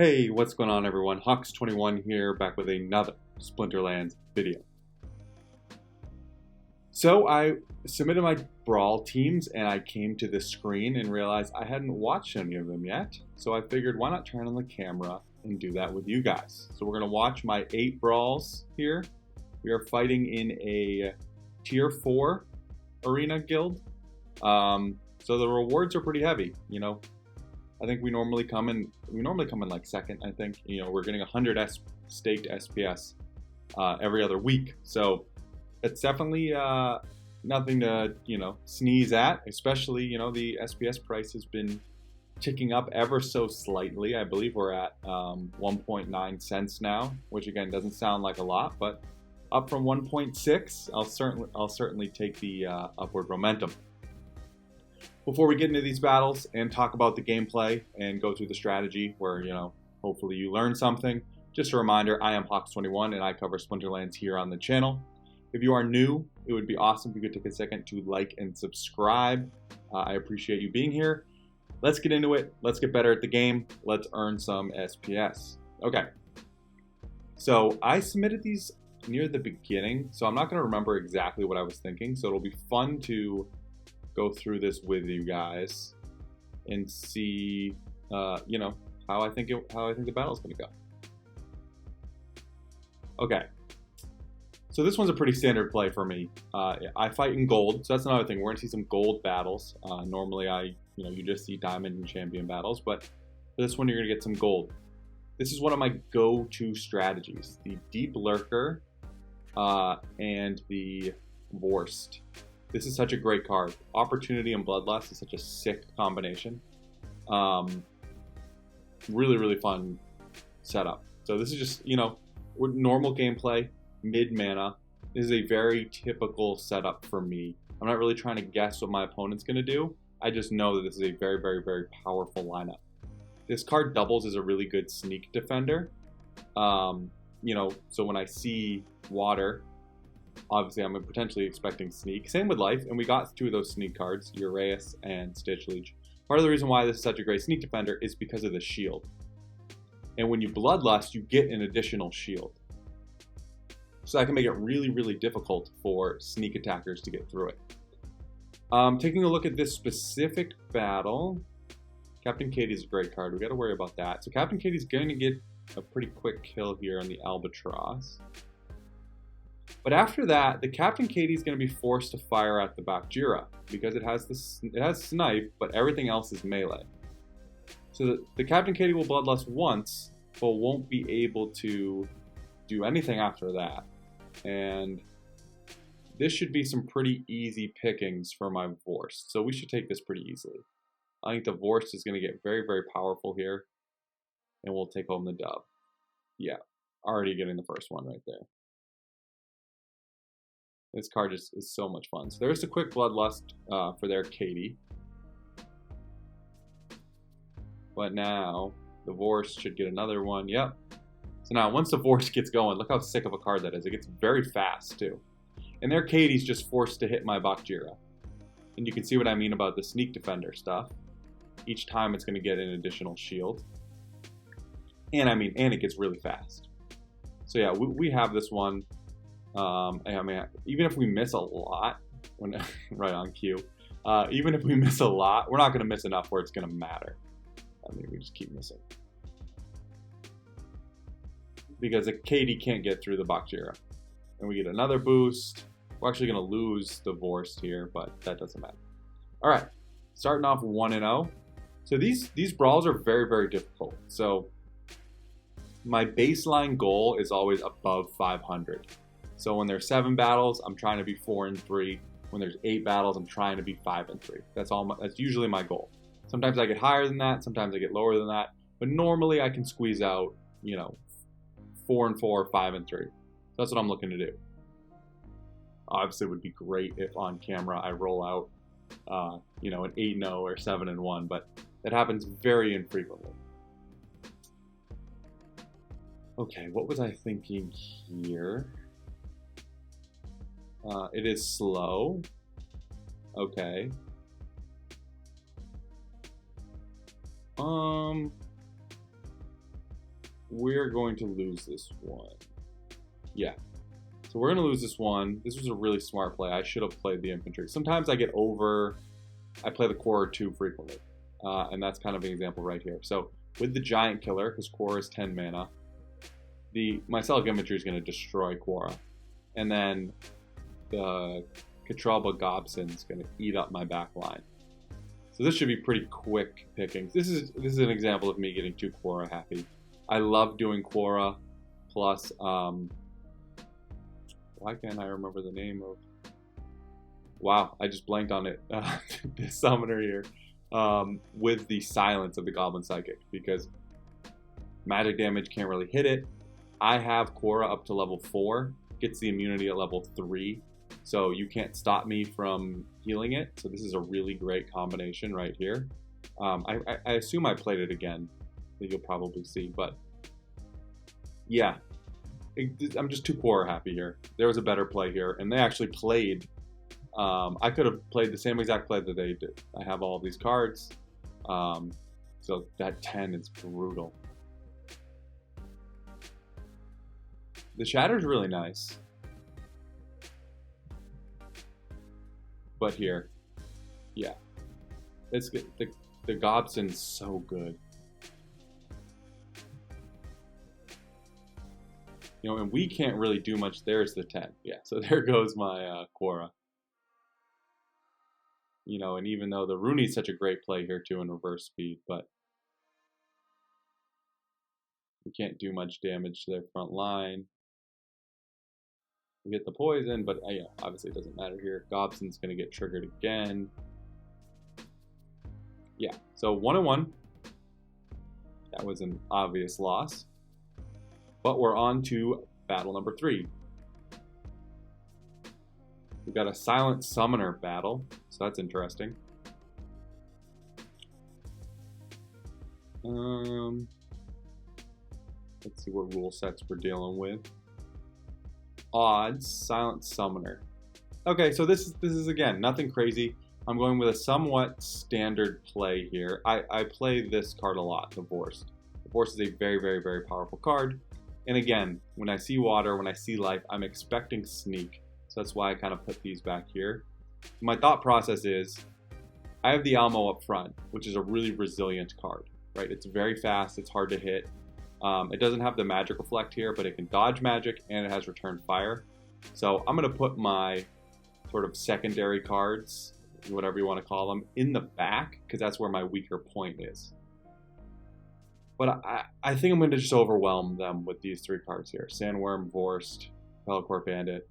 Hey, what's going on everyone? Hux21 here, back with another Splinterlands video. So I submitted my Brawl teams and I came to this screen and realized I hadn't watched any of them yet. So I figured why not turn on the camera and do that with you guys. So we're gonna watch my 8 Brawls here. We are fighting in a tier 4 arena guild. So the rewards are pretty heavy, you know. I think we normally come in like second. I think, you know, we're getting 100 staked SPS every other week. So it's definitely nothing to, you know, sneeze at, especially, you know, the SPS price has been ticking up ever so slightly. I believe we're at 1.9 cents now, which again doesn't sound like a lot, but up from 1.6, I'll certainly take the upward momentum. Before we get into these battles and talk about the gameplay and go through the strategy where, you know, hopefully you learn something, just a reminder, I am Hux21 and I cover Splinterlands here on the channel. If you are new, it would be awesome if you could take a second to like and subscribe. I appreciate you being here. Let's get into it. Let's get better at the game. Let's earn some SPS. Okay. So I submitted these near the beginning, so I'm not going to remember exactly what I was thinking. So it'll be fun to go through this with you guys and see, you know, how I think the battle's going to go. Okay. So this one's a pretty standard play for me. I fight in gold, so that's another thing. We're gonna see some gold battles. Normally, you just see diamond and champion battles, but for this one, you're gonna get some gold. This is one of my go-to strategies: the deep lurker and the Vorst. This is such a great card. Opportunity and Bloodlust is such a sick combination. Really, really fun setup. So this is just, you know, normal gameplay. Mid mana. This is a very typical setup for me. I'm not really trying to guess what my opponent's going to do. I just know that this is a very, very, very powerful lineup. This card doubles as a really good sneak defender. You know, so when I see water, obviously I'm potentially expecting sneak. Same with life, and we got 2 of those sneak cards, Uraeus and Stitch Leech. Part of the reason why this is such a great sneak defender is because of the shield. And when you bloodlust, you get an additional shield. So that can make it really, really difficult for sneak attackers to get through it. Taking a look at this specific battle, Captain Katie's a great card. We got to worry about that. So Captain Katie's going to get a pretty quick kill here on the Albatross. But after that, the Captain Katie's going to be forced to fire at the Bakjira because it has snipe, but everything else is melee. So the Captain Katie will bloodlust once, but won't be able to do anything after that. And this should be some pretty easy pickings for my Vorst. So we should take this pretty easily. I think the Vorst is going to get very, very powerful here. And we'll take home the dub. Yeah, already getting the first one right there. This card is so much fun. So there's the quick Bloodlust for their Katie. But now the Vorst should get another one. Yep. So now once the Vorst gets going, look how sick of a card that is. It gets very fast too. And their Katie's just forced to hit my Bakjira. And you can see what I mean about the sneak defender stuff. Each time it's going to get an additional shield. And and it gets really fast. So yeah, we have this one. I mean, even if we miss a lot, right on cue, even if we miss a lot, we're not going to miss enough where it's going to matter. I mean, we just keep missing. Because a Katie can't get through the Bakjira. And we get another boost. We're actually going to lose the Vorst here, but that doesn't matter. All right, starting off 1-0. So these brawls are very, very difficult. So my baseline goal is always above 500. So when there's 7 battles, I'm trying to be 4-3. When there's 8 battles, I'm trying to be 5-3. That's usually my goal. Sometimes I get higher than that. Sometimes I get lower than that. But normally I can squeeze out, you know, 4-4, 5-3. So that's what I'm looking to do. Obviously, it would be great if on camera I roll out, you know, an 8-0 or 7-1, but that happens very infrequently. Okay, what was I thinking here? It is slow. Okay. we're going to lose this one. Yeah. So we're going to lose this one. This was a really smart play. I should have played the infantry. Sometimes I get over, I play the Quora too frequently. And that's kind of an example right here. So with the Giant Killer, because Quora is 10 mana, the Mycelic Infantry is going to destroy Quora. And then the Katralba Gobson is going to eat up my back line. So this should be pretty quick pickings. This is an example of me getting 2 Quora happy. I love doing Quora plus, why can't I remember the name of, wow, I just blanked on it, this summoner here, with the silence of the Goblin Psychic, because magic damage can't really hit it. I have Quora up to level 4, gets the immunity at level 3, so you can't stop me from healing it. So this is a really great combination right here. I assume I played it again, that you'll probably see, but yeah, I'm just 2 Quora happy here. There was a better play here, and they actually played. I could have played the same exact play that they did. I have all of these cards, so that 10 is brutal. The Shatter's really nice, but here, yeah, it's good. The Gobson's so good. You know, and we can't really do much. There's the 10. Yeah, so there goes my Quora. You know, and even though the Rooney's such a great play here too in reverse speed, but we can't do much damage to their front line. We get the poison, but yeah, obviously it doesn't matter here. Gobson's going to get triggered again. Yeah, so 1-1. That was an obvious loss. But we're on to battle number 3. We've got a Silent Summoner battle, so that's interesting. Let's see what rule sets we're dealing with. Odds, Silent Summoner. Okay, so this is again nothing crazy. I'm going with a somewhat standard play here. I play this card a lot, Divorced. Divorced is a very, very, very powerful card. And again, when I see water, when I see life, I'm expecting sneak. So that's why I kind of put these back here. My thought process is, I have the Almo up front, which is a really resilient card, right? It's very fast, it's hard to hit. It doesn't have the magic reflect here, but it can dodge magic and it has return fire. So I'm gonna put my sort of secondary cards, whatever you wanna call them, in the back, because that's where my weaker point is. But I think I'm going to just overwhelm them with these 3 cards here. Sandworm, Vorst, Pelacor Bandit.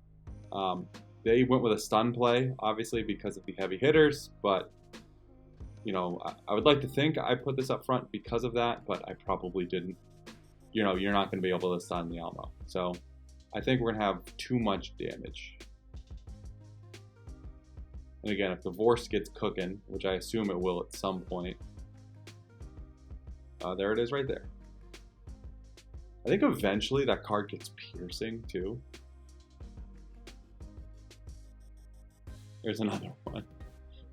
They went with a stun play, obviously, because of the heavy hitters. But, you know, I would like to think I put this up front because of that, but I probably didn't. You know, you're not going to be able to stun the Almo. So I think we're going to have too much damage. And again, if the Vorst gets cooking, which I assume it will at some point, there it is right there. I think eventually that card gets piercing too. There's another one.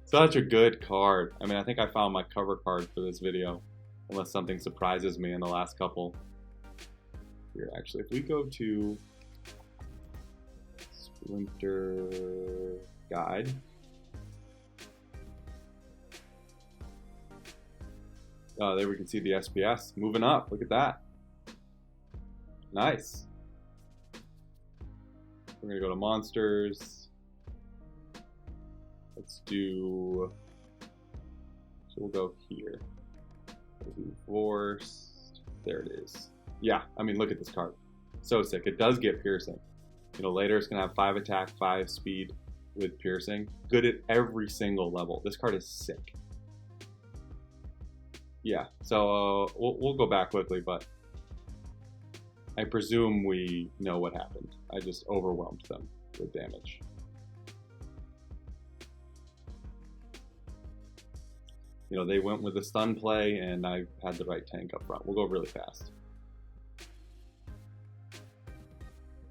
Such a good card. I mean, I think I found my cover card for this video, unless something surprises me in the last couple. Here, actually, if we go to SplinterGuide. There we can see the SPS moving up. Look at that. Nice. We're going to go to monsters. Let's do, so we'll go here. We'll do Forced. There it is. Yeah, I mean, look at this card. So sick. It does get piercing. You know, later it's going to have 5 attack, 5 speed with piercing. Good at every single level. This card is sick. Yeah, so we'll go back quickly, but I presume we know what happened. I just overwhelmed them with damage. You know, they went with the stun play, and I had the right tank up front. We'll go really fast.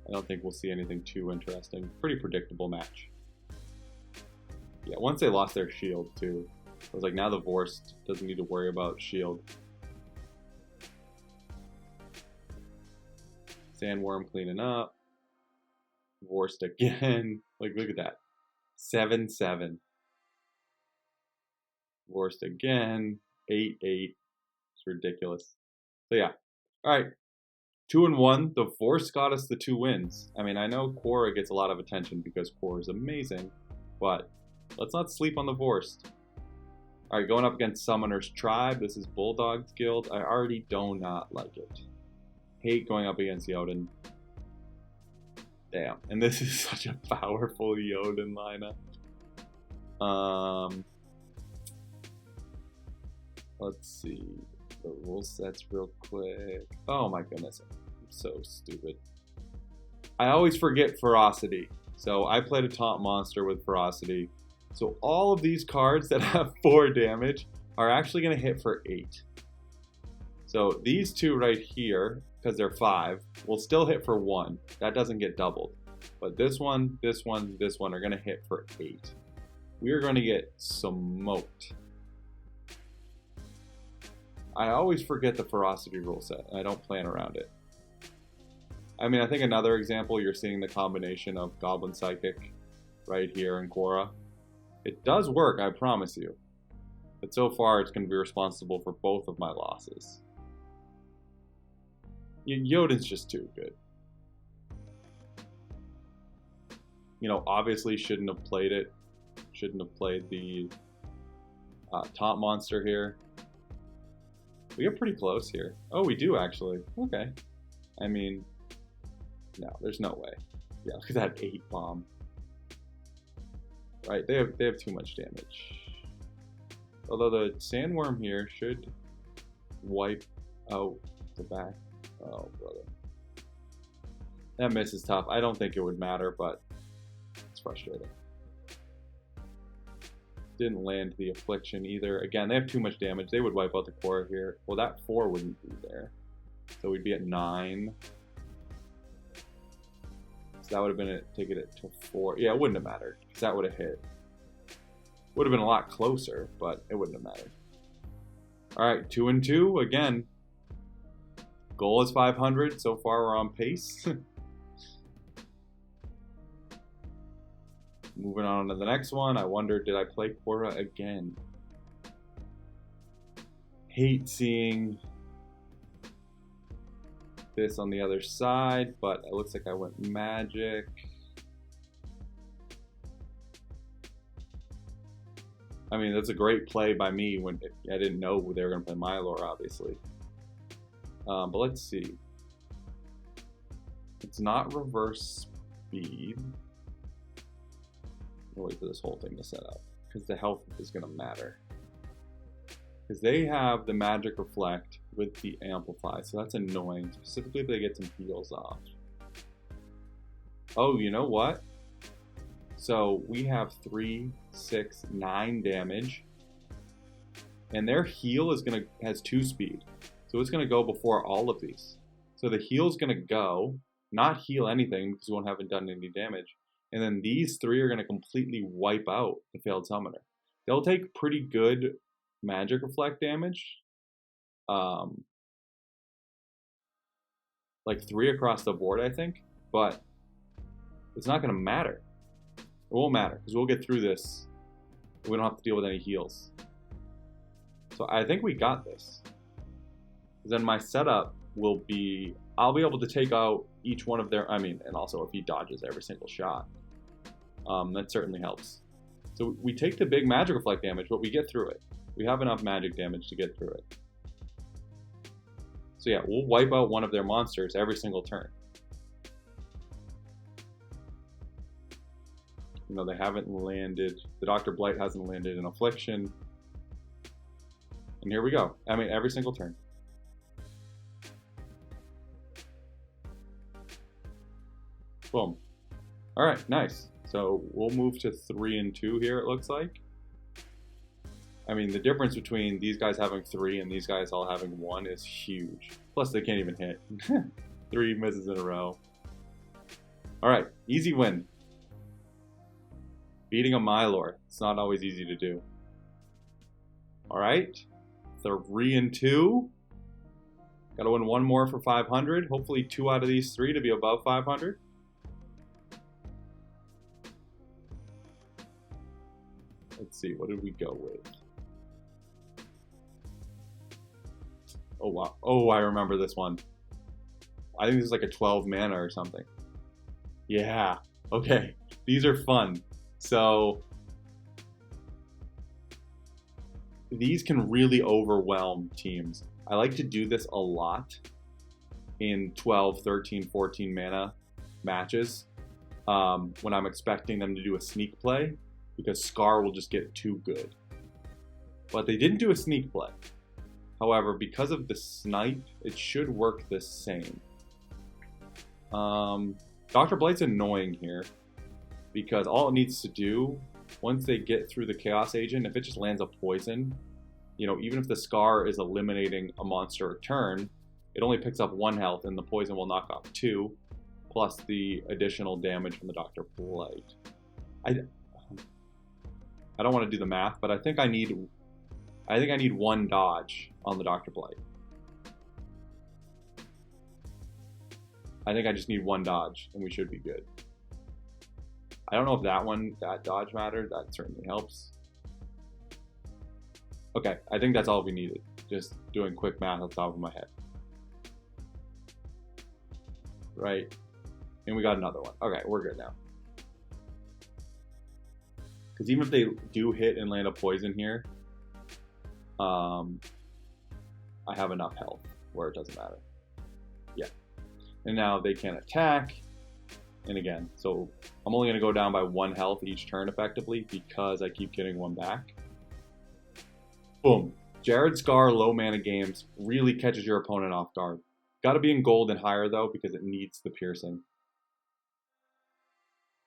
I don't think we'll see anything too interesting. Pretty predictable match. Yeah, once they lost their shield, too. I was like, now the Vorst doesn't need to worry about shield. Sandworm cleaning up. Divorced again. Like, look at that. 7-7. Divorced again. 8-8. It's ridiculous. So yeah. Alright. 2-1. The Divorce got us the 2 wins. I mean, I know Quora gets a lot of attention because Quora is amazing, but let's not sleep on the Divorce. Alright, going up against Summoner's Tribe. This is Bulldog's Guild. I already do not like it. Hate going up against Jotun. Damn. And this is such a powerful Jotun lineup. Let's see. The rule sets real quick. Oh my goodness. I'm so stupid. I always forget Ferocity. So I played a taunt monster with Ferocity. So all of these cards that have 4 damage are actually going to hit for 8. So these 2 right here, because they're 5, will still hit for 1. That doesn't get doubled. But this one, this one, this one are going to hit for 8. We are going to get smoked. I always forget the Ferocity rule set, and I don't plan around it. I mean, I think another example, you're seeing the combination of Goblin Psychic right here in Quora. It does work, I promise you. But so far, it's going to be responsible for both of my losses. Jotun's just too good. You know, obviously shouldn't have played it. Shouldn't have played the taunt monster here. We get pretty close here. Oh, we do actually. Okay. I mean, no, there's no way. Yeah, look at that 8 bomb. Right, they have too much damage. Although the Sandworm here should wipe out the back. Oh, brother. That miss is tough. I don't think it would matter, but it's frustrating. Didn't land the Affliction either. Again, they have too much damage. They would wipe out the core here. Well, that 4 wouldn't be there. So we'd be at 9. So that would have been it, take it to 4. Yeah, it wouldn't have mattered, because that would have hit. Would have been a lot closer, but it wouldn't have mattered. Alright, 2-2 again. Goal is 500. So far we're on pace. Moving on to the next one. I wonder, did I play Quora again? Hate seeing this on the other side, but it looks like I went Magic. I mean, that's a great play by me when I didn't know they were going to play Mylor, obviously. But let's see. It's not reverse speed. I'll wait for this whole thing to set up, because the health is going to matter. Because they have the Magic Reflect with the Amplify, so that's annoying, specifically if they get some heals off. Oh, you know what? So we have 3, 6, 9 damage, and their heal is has 2 speed, so it's gonna go before all of these. So the heal's gonna go, not heal anything because we haven't done any damage, and then these 3 are gonna completely wipe out the failed summoner. They'll take pretty good Magic Reflect damage, like 3 across the board, I think, but it's not gonna matter. It won't matter, because we'll get through this. We don't have to deal with any heals. So I think we got this. Then my setup will be, I'll be able to take out each one of their, and also if he dodges every single shot. That certainly helps. So we take the big Magic Reflect damage, but we get through it. We have enough magic damage to get through it. So yeah, we'll wipe out one of their monsters every single turn. You know, they haven't landed, the Dr. Blight hasn't landed an Affliction. And here we go. Every single turn. Boom. All right, nice. So we'll move to 3-2 here, it looks like. The difference between these guys having 3 and these guys all having 1 is huge. Plus, they can't even hit. 3 misses in a row. All right, easy win. Beating a Mylor, it's not always easy to do. All right, 3-2. Gotta win one more for 500. Hopefully 2 out of these 3 to be above 500. Let's see, what did we go with? Oh, wow. Oh, I remember this one. I think this is like a 12 mana or something. Yeah, okay. These are fun. So, these can really overwhelm teams. I like to do this a lot in 12, 13, 14 mana matches when I'm expecting them to do a sneak play, because Scar will just get too good. But they didn't do a sneak play. However, because of the snipe, it should work the same. Dr. Blight's annoying here, because all it needs to do, once they get through the Chaos Agent, if it just lands a poison, you know, even if the Scar is eliminating a monster a turn, it only picks up 1 health, and the poison will knock off 2, plus the additional damage from the Dr. Blight. I don't want to do the math, but I think I need 1 dodge on the Dr. Blight. I think I just need 1 dodge, and we should be good. I don't know if that dodge mattered. That certainly helps. Okay, I think that's all we needed. Just doing quick math on top of my head. Right. And we got another one. Okay, we're good now. Because even if they do hit and land a poison here, I have enough health where it doesn't matter. Yeah. And now they can't attack. And again, so I'm only going to go down by 1 health each turn effectively because I keep getting 1 back. Boom. Jared Scar low mana games really catches your opponent off guard. Got to be in gold and higher though because it needs the piercing.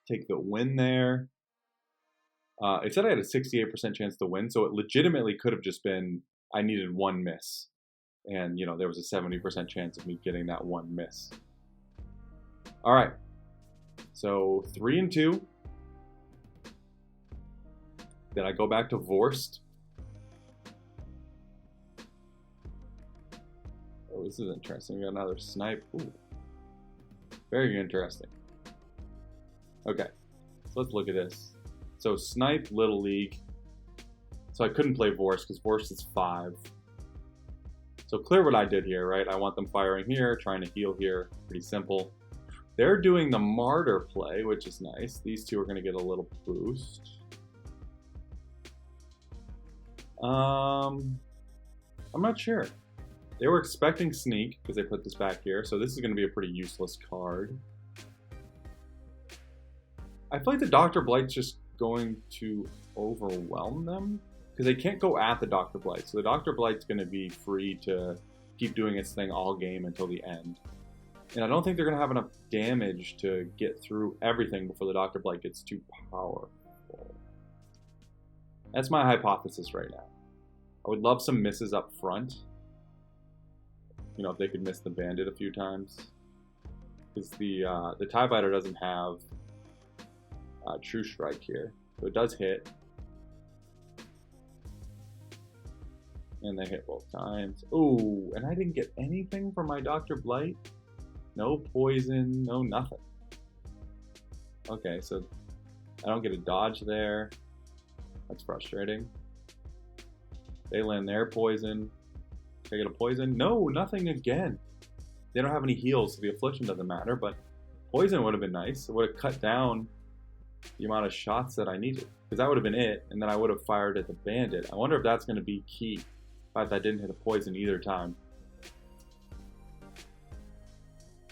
Take the win there. It said I had a 68% chance to win, so it legitimately could have just been I needed 1 miss. And, you know, there was a 70% chance of me getting that 1 miss. All right. So 3 and 2. Then I go back to Vorst. Oh, this is interesting. We got another snipe. Ooh. Very interesting. Okay. So let's look at this. So snipe, Little League. So I couldn't play Vorst because Vorst is 5. So clear what I did here, right? I want them firing here, trying to heal here. Pretty simple. They're doing the Martyr play, which is nice. These two are going to get a little boost. I'm not sure. They were expecting Sneak because they put this back here. So this is going to be a pretty useless card. I feel like the Dr. Blight's just going to overwhelm them because they can't go at the Dr. Blight. So the Dr. Blight's going to be free to keep doing its thing all game until the end. And I don't think they're going to have enough damage to get through everything before the Dr. Blight gets too powerful. That's my hypothesis right now. I would love some misses up front. You know, if they could miss the Bandit a few times. Because the TIE Fighter doesn't have True Strike here. So it does hit. And they hit both times. Ooh, and I didn't get anything from my Dr. Blight. No poison, no nothing. Okay, so I don't get a dodge there. That's frustrating. They land their poison. Can I get a poison? No, nothing again. They don't have any heals, so the affliction doesn't matter, but poison would have been nice. It would have cut down the amount of shots that I needed. Because that would have been it, and then I would have fired at the Bandit. I wonder if that's going to be key. If I didn't hit a poison either time.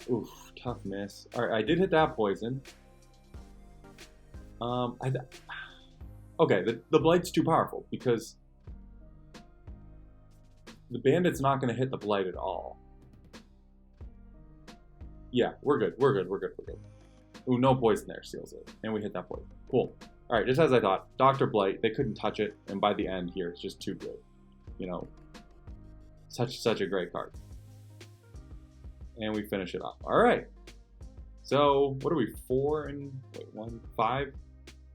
Oof, tough miss. Alright, I did hit that poison. Okay, the Blight's too powerful because the Bandit's not going to hit the Blight at all. Yeah, we're good. Ooh, no poison there, seals it. And we hit that poison. Cool. Alright, just as I thought. Dr. Blight, they couldn't touch it, and by the end here, it's just too good. You know, such a great card. And we finish it off. Alright. So, what are we? 5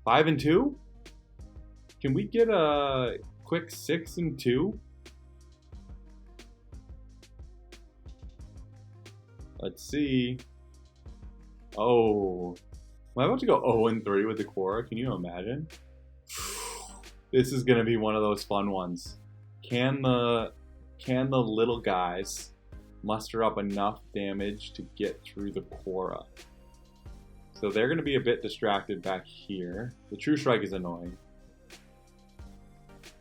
and 2? Can we get a quick 6 and 2? Let's see. Oh, am I about to go 0-3 with the Quora? Can you imagine? This is gonna be one of those fun ones. Can the little guys muster up enough damage to get through the Quora? So they're gonna be a bit distracted back here. The True Strike is annoying.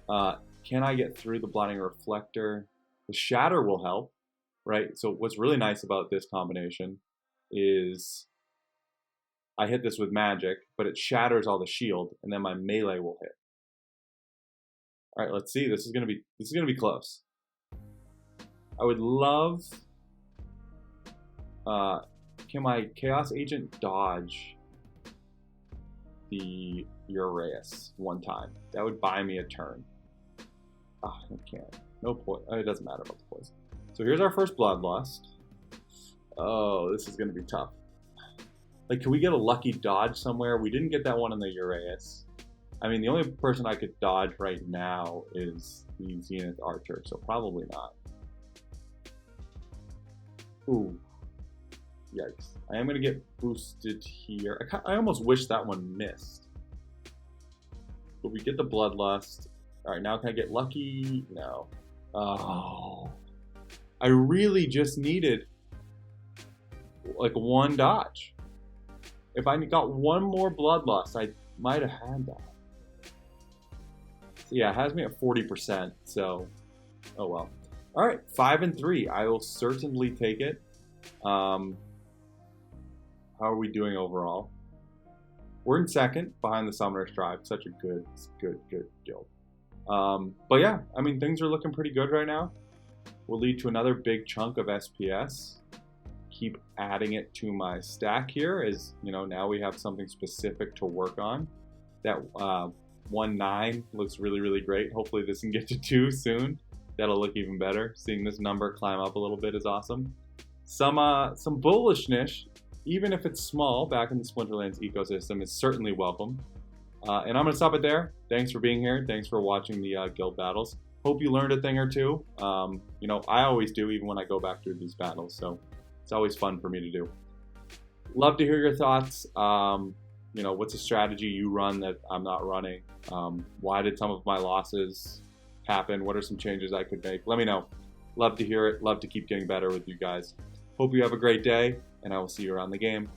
Can I get through the Blinding Reflector? The Shatter will help, right? So what's really nice about this combination is I hit this with magic, but it shatters all the shield, and then my melee will hit. All right, let's see. This is gonna be close. I would love. Can my Chaos Agent dodge the Uraeus one time? That would buy me a turn. Ah, I can't. No point. It doesn't matter about the poison. So here's our first Bloodlust. Oh, this is gonna be tough. Like, can we get a lucky dodge somewhere? We didn't get that one on the Uraeus. I mean, the only person I could dodge right now is the Zenith Archer, so probably not. Ooh. Yikes. I am going to get boosted here. I almost wish that one missed. But we get the Bloodlust. Alright, now can I get lucky? No. Oh. I really just needed like one dodge. If I got one more Bloodlust, I might have had that. So yeah, it has me at 40%, so oh well. Alright, 5-3. I will certainly take it. How are we doing overall? We're in second behind the Summoner's Tribe. Such a good guild. But yeah, I mean, things are looking pretty good right now. Will lead to another big chunk of SPS. Keep adding it to my stack here, as you know, now we have something specific to work on. That 1-9 looks really great. Hopefully this can get to 2 soon. That'll look even better. Seeing this number climb up a little bit is awesome. Some bullishness, even if it's small, back in the Splinterlands ecosystem, is certainly welcome. And I'm going to stop it there. Thanks for being here. Thanks for watching the guild battles. Hope you learned a thing or two. You know, I always do, even when I go back through these battles. So it's always fun for me to do. Love to hear your thoughts. You know, what's a strategy you run that I'm not running? Why did some of my losses happen? What are some changes I could make? Let me know. Love to hear it. Love to keep getting better with you guys. Hope you have a great day, and I will see you around the game.